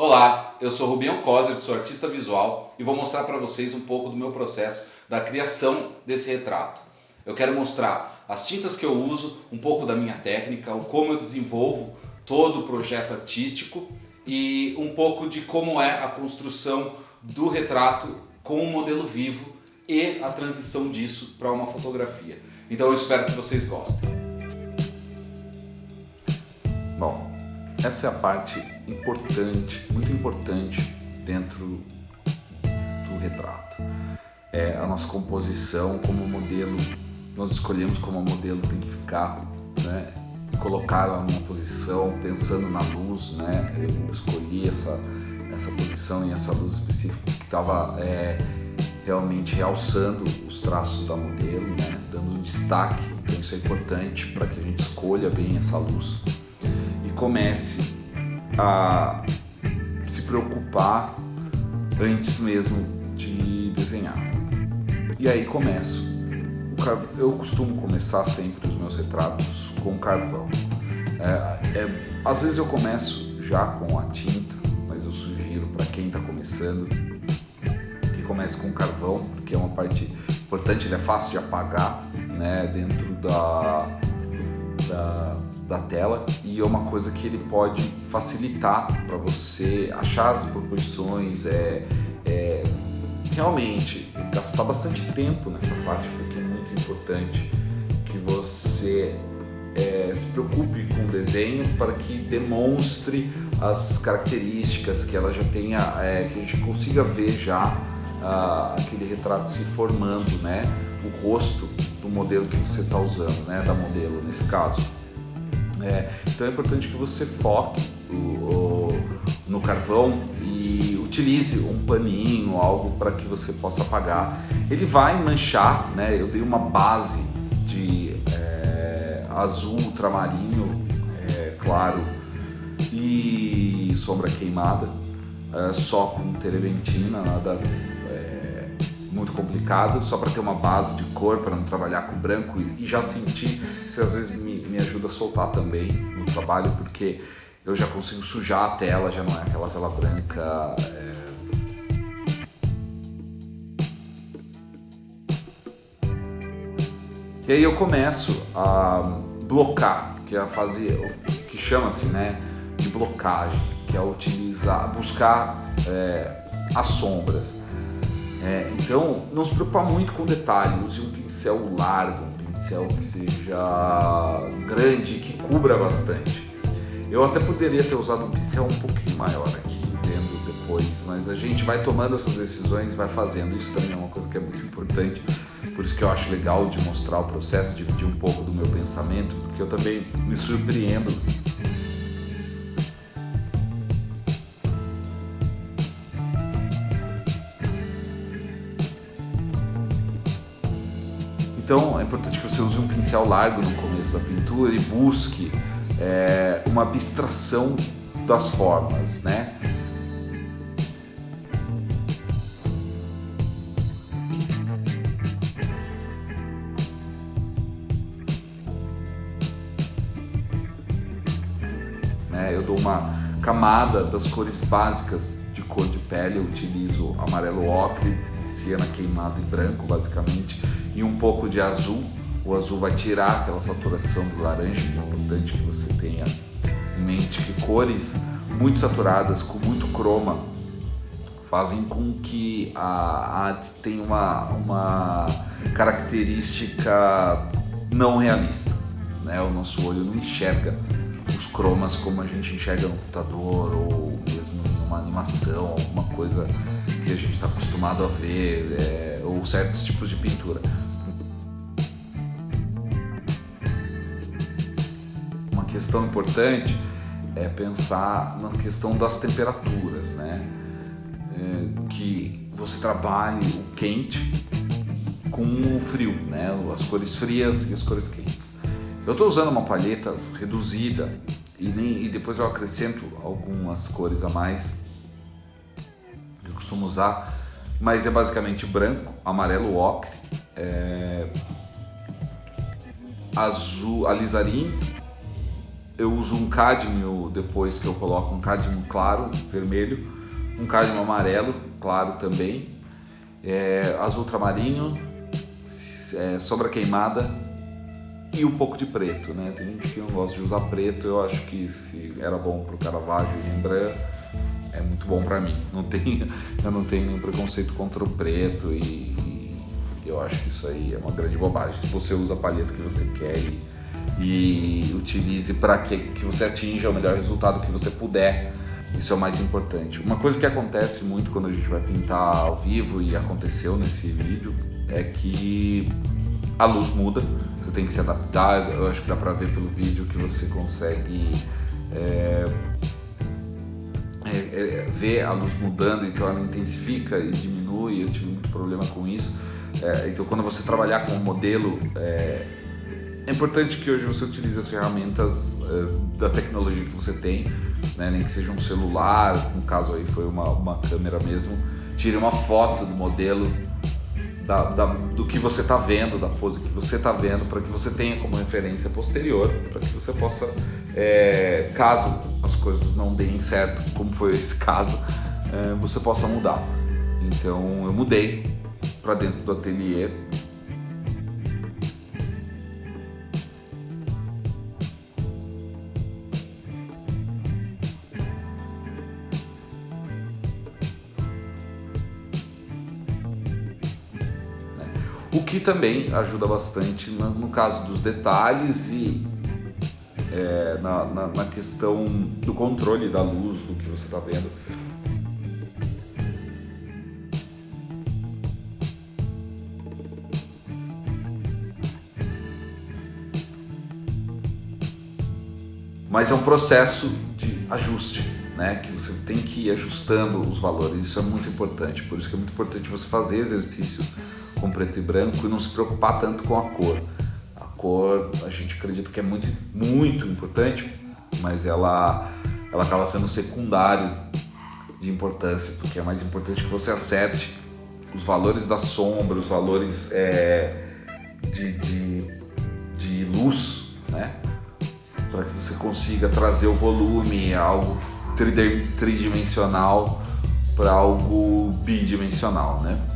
Olá, eu sou Rubião Coser, sou artista visual e vou mostrar para vocês um pouco do meu processo da criação desse retrato. Eu quero mostrar as tintas que eu uso, um pouco da minha técnica, o como eu desenvolvo todo o projeto artístico e um pouco de como é a construção do retrato com um modelo vivo e a transição disso para uma fotografia. Então eu espero que vocês gostem. Bom, essa é a parte importante, muito importante dentro do retrato. É a nossa composição, como o modelo, nós escolhemos como o modelo tem que ficar, né? E colocá-la numa posição, pensando na luz, né? Eu escolhi essa posição e essa luz específica que estava realmente realçando os traços da modelo, né? Dando um destaque. Então isso é importante para que a gente escolha bem essa luz e comece a se preocupar antes mesmo de desenhar. E aí começo. Eu costumo começar sempre os meus retratos com carvão. Às vezes eu começo já com a tinta, mas eu sugiro para quem está começando que comece com carvão, porque é uma parte importante, ele é fácil de apagar, né, dentro da tela, e é uma coisa que ele pode facilitar para você achar as proporções, realmente gastar bastante tempo nessa parte, porque é muito importante que você se preocupe com o desenho para que demonstre as características, que ela já tenha, que a gente consiga ver já aquele retrato se formando, né, o rosto do modelo que você está usando, né, da modelo nesse caso. Então é importante que você foque no carvão e utilize um paninho, algo para que você possa apagar. Ele vai manchar, né? Eu dei uma base de azul ultramarinho, claro, e sombra queimada, só com terebentina, nada muito complicado, só para ter uma base de cor, para não trabalhar com branco e já sentir, isso às vezes me ajuda a soltar também no trabalho, porque eu já consigo sujar a tela, já não é aquela tela branca. E aí eu começo a blocar, que é a fase que chama-se, né, de blocagem, que é buscar as sombras. Então, não se preocupar muito com o detalhe, use um pincel largo, um pincel que seja grande, que cubra bastante. Eu até poderia ter usado um pincel um pouquinho maior aqui, vendo depois, mas a gente vai tomando essas decisões, vai fazendo. Isso também é uma coisa que é muito importante, por isso que eu acho legal de mostrar o processo, dividir um pouco do meu pensamento, porque eu também me surpreendo. Então é importante que você use um pincel largo no começo da pintura e busque uma abstração das formas, né? Eu dou uma camada das cores básicas de cor de pele, eu utilizo amarelo ocre, siena queimado e branco basicamente, e um pouco de azul. O azul vai tirar aquela saturação do laranja, que é importante que você tenha em mente que cores muito saturadas, com muito croma, fazem com que a arte tenha uma característica não realista, né? O nosso olho não enxerga os cromas como a gente enxerga no computador ou mesmo em uma animação, alguma coisa que a gente está acostumado a ver, ou certos tipos de pintura. Uma questão importante é pensar na questão das temperaturas, né? Que você trabalhe o quente com o frio, né? As cores frias e as cores quentes. Eu estou usando uma palheta reduzida e depois eu acrescento algumas cores a mais que eu costumo usar, mas é basicamente branco, amarelo ocre, azul alizarim, eu uso um cádmio depois que eu coloco um cádmio claro, vermelho, um cádmio amarelo, claro também, azul ultramarinho, sombra queimada e um pouco de preto, né? Tem gente que não gosta de usar preto, eu acho que se era bom pro Caravaggio e Rembrandt, é muito bom para mim. Eu não tenho nenhum preconceito contra o preto e eu acho que isso aí é uma grande bobagem. Se você usa a palheta que você quer e utilize para que você atinja o melhor resultado que você puder, isso é o mais importante. Uma coisa que acontece muito quando a gente vai pintar ao vivo, e aconteceu nesse vídeo, é que a luz muda, você tem que se adaptar. Eu acho que dá para ver pelo vídeo que você consegue ver a luz mudando, então ela intensifica e diminui. Eu tive muito problema com isso. Então quando você trabalhar com o modelo, é importante que hoje você utilize as ferramentas da tecnologia que você tem, né? Nem que seja um celular, no caso aí foi uma câmera mesmo, tire uma foto do modelo, do que você está vendo, da pose que você está vendo, para que você tenha como referência posterior, para que você possa, caso as coisas não deem certo, como foi esse caso, você possa mudar. Então eu mudei para dentro do ateliê. O que também ajuda bastante no caso dos detalhes e na questão do controle da luz, do que você está vendo. Mas é um processo de ajuste, né? Que você tem que ir ajustando os valores, isso é muito importante. Por isso que é muito importante você fazer exercícios com preto e branco e não se preocupar tanto com a cor. A cor, a gente acredita que é muito, muito importante, mas ela acaba sendo secundário de importância, porque é mais importante que você acerte os valores da sombra, os valores de luz, né? Para que você consiga trazer o volume, algo tridimensional para algo bidimensional, né?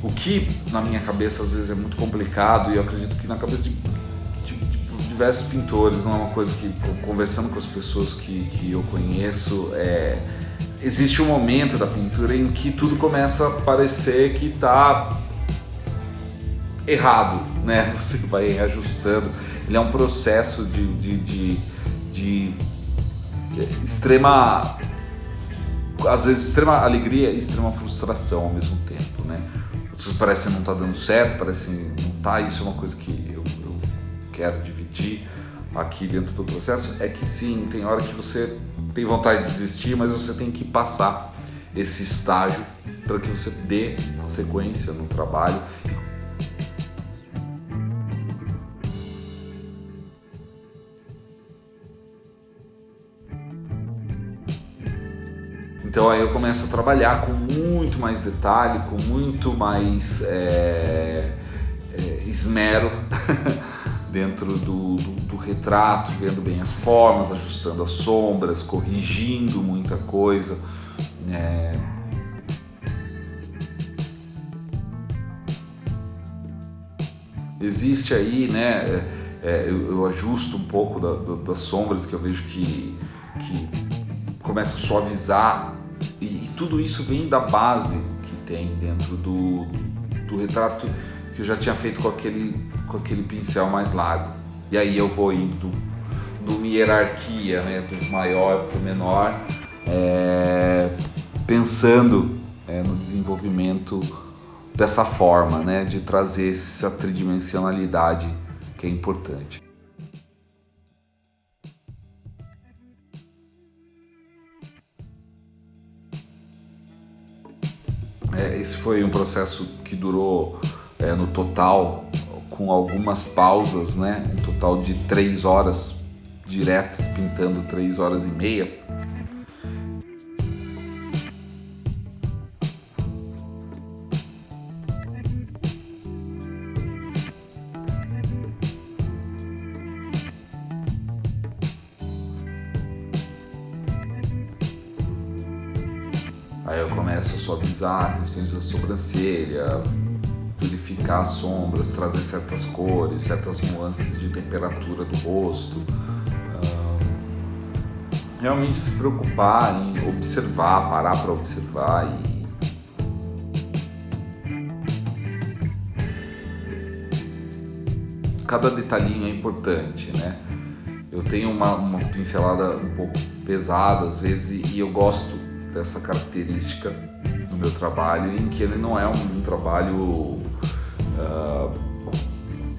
O que na minha cabeça às vezes é muito complicado, e eu acredito que na cabeça de diversos pintores, não é uma coisa que, conversando com as pessoas que eu conheço, existe um momento da pintura em que tudo começa a parecer que está errado, né? Você vai ajustando. Ele é um processo de extrema, às vezes extrema alegria e extrema frustração ao mesmo tempo, né? As coisas parecem não estar dando certo, parecem não estar. Isso é uma coisa que eu quero dividir aqui dentro do processo, é que sim, tem hora que você tem vontade de desistir, mas você tem que passar esse estágio para que você dê sequência no trabalho. Então aí eu começo a trabalhar com muito mais detalhe, com muito mais esmero dentro do retrato, vendo bem as formas, ajustando as sombras, corrigindo muita coisa. Existe aí, né? Eu ajusto um pouco das sombras que eu vejo que começa a suavizar, e tudo isso vem da base que tem dentro do retrato que eu já tinha feito com aquele pincel mais largo. E aí eu vou indo de uma hierarquia, né, do maior para o menor, pensando no desenvolvimento dessa forma, né, de trazer essa tridimensionalidade que é importante. Esse foi um processo que durou no total com algumas pausas, né? Um total de 3 horas diretas, pintando 3 horas e meia. Aí eu começo a suavizar questões da sobrancelha, purificar as sombras, trazer certas cores, certas nuances de temperatura do rosto. Realmente se preocupar em observar, parar para observar e cada detalhinho é importante, né? Eu tenho uma pincelada um pouco pesada às vezes e eu gosto dessa característica no meu trabalho, em que ele não é um trabalho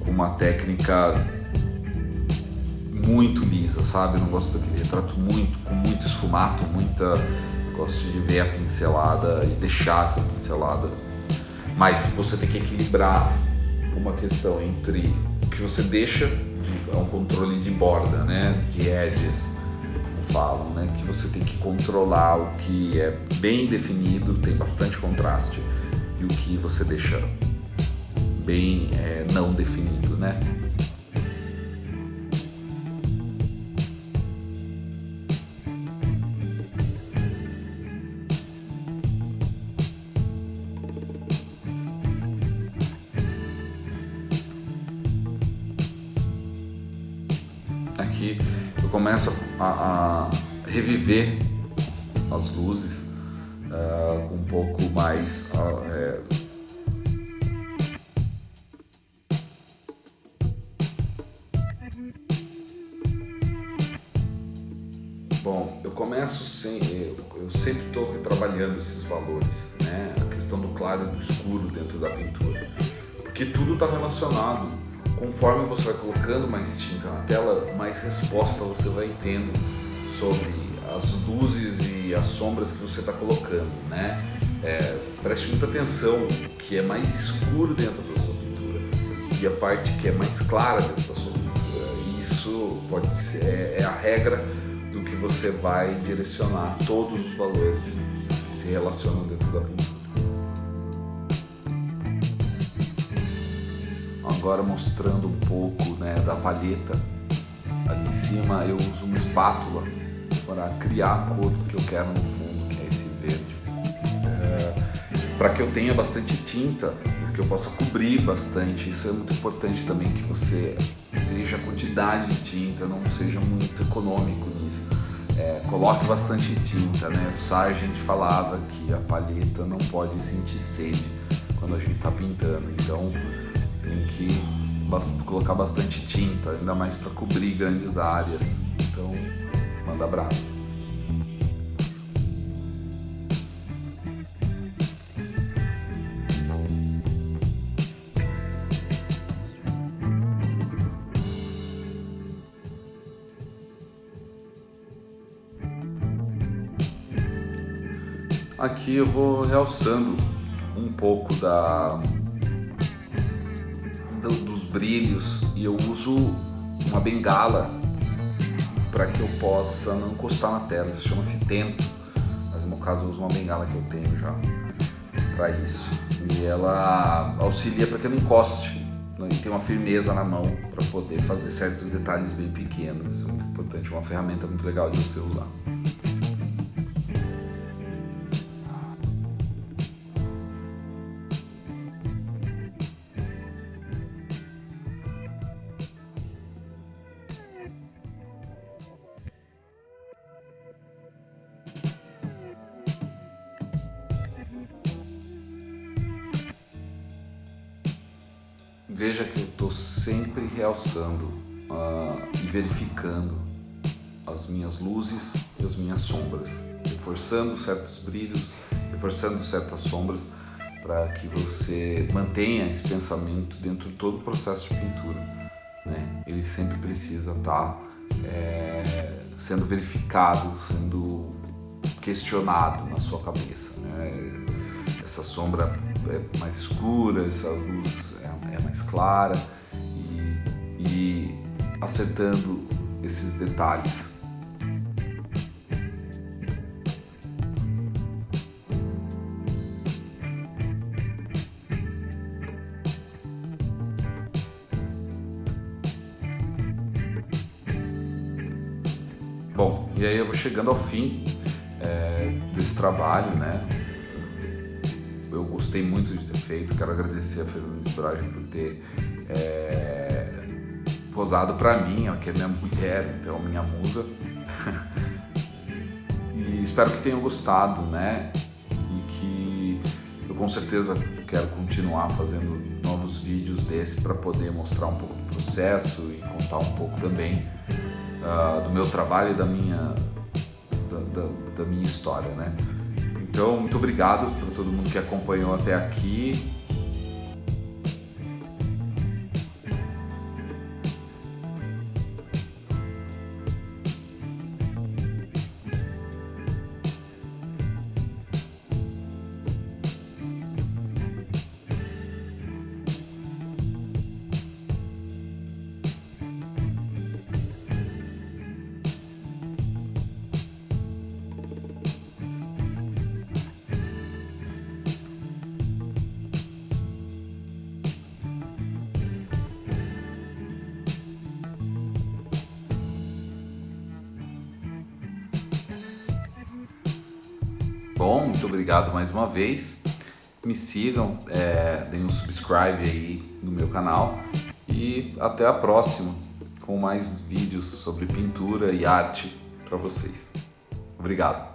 com uma técnica muito lisa, sabe? Eu não gosto daquele retrato com muito esfumato, gosto de ver a pincelada e deixar essa pincelada. Mas você tem que equilibrar uma questão entre o que você deixa, é um controle de borda, né? De edges, falam, né? Que você tem que controlar o que é bem definido, tem bastante contraste, e o que você deixa bem não definido, né? Aqui eu começo a reviver as luzes com um pouco mais bom, eu sempre estou retrabalhando esses valores, né? A questão do claro e do escuro dentro da pintura, porque tudo está relacionado. Conforme você vai colocando mais tinta na tela, mais resposta você vai tendo sobre as luzes e as sombras que você está colocando, né? Preste muita atenção que é mais escuro dentro da sua pintura e a parte que é mais clara dentro da sua pintura. E isso pode ser a regra do que você vai direcionar todos os valores que se relacionam dentro da pintura. Agora mostrando um pouco, né, da palheta. Ali em cima eu uso uma espátula para criar a cor que eu quero no fundo, que é esse verde. Para que eu tenha bastante tinta, que eu possa cobrir bastante. Isso é muito importante também, que você veja a quantidade de tinta, não seja muito econômico nisso. Coloque bastante tinta, né? O Sargent falava que a palheta não pode sentir sede quando a gente está pintando, então tem que colocar bastante tinta, ainda mais para cobrir grandes áreas. Então, manda brasa. Aqui eu vou realçando um pouco dos brilhos e eu uso uma bengala para que eu possa não encostar na tela. Isso chama-se tento, mas no meu caso eu uso uma bengala que eu tenho já para isso, e ela auxilia para que eu não encoste, né? E tem uma firmeza na mão para poder fazer certos detalhes bem pequenos. Isso é muito importante, uma ferramenta muito legal de você usar. Veja que eu estou sempre realçando e verificando as minhas luzes e as minhas sombras, reforçando certos brilhos, reforçando certas sombras, para que você mantenha esse pensamento dentro de todo o processo de pintura, né? Ele sempre precisa estar sendo verificado, sendo questionado na sua cabeça, né? Essa sombra é mais escura, essa luz é mais clara, e acertando esses detalhes. Bom, e aí eu vou chegando ao fim desse trabalho, né? Eu gostei muito de ter feito, quero agradecer a Fernanda Bragem por ter posado para mim, ela que é minha mulher, então minha musa. E espero que tenham gostado, né? E que eu com certeza quero continuar fazendo novos vídeos desse para poder mostrar um pouco do processo e contar um pouco também do meu trabalho e da minha história, né? Então, muito obrigado para todo mundo que acompanhou até aqui. Bom, muito obrigado mais uma vez. Me sigam, deem um subscribe aí no meu canal e até a próxima com mais vídeos sobre pintura e arte para vocês. Obrigado.